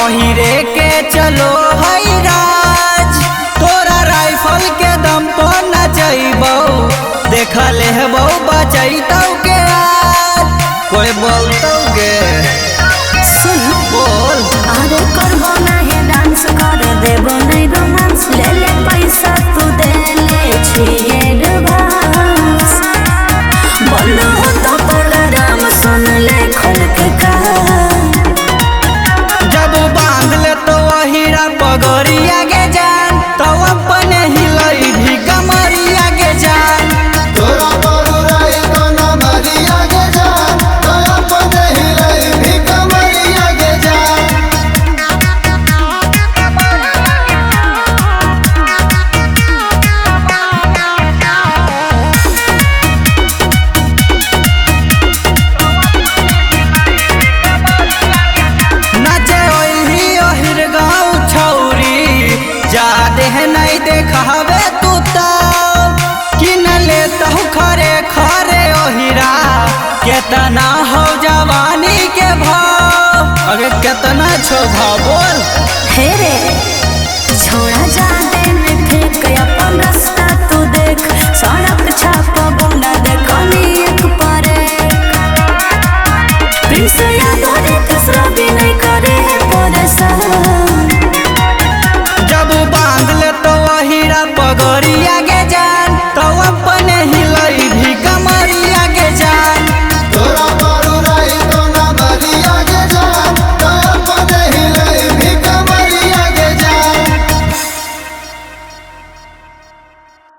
ओहिरे के चलो है राज, तोरा राइफल के दम पर नचैबौ, देख लेबौ बचैतौ के आज, कोई बोलतौ गे सुन बोल। अरे करबो नहीं डांस कर देबो नहीं रोमांस, ले ले पैसा तू दे ले छी एडवांस, बोलो तो तोरा राम सुन ले खोल के कहा, जब बांध ले तो हीरा पगड़िया के जान, तो अपने हिलई भी कमरिया के जान, तोरा बरुराई तो नमरिया के जान, तो अपने हिलई भी कमरिया के जान। नचे ओही ओहिर गाँव छौरी, जादे नहीं देखावे तू तो, कि न लेतहु खरे खरे ओहिरा, केतना हो जवानी के भाव, अगे केतना छो भाव बोल। हे रे छोड़ा जाते में फेंक अपन रास्ता तू देख, सड़क छाप गुंडा देखनी एक पर एक, प्रिंस यादव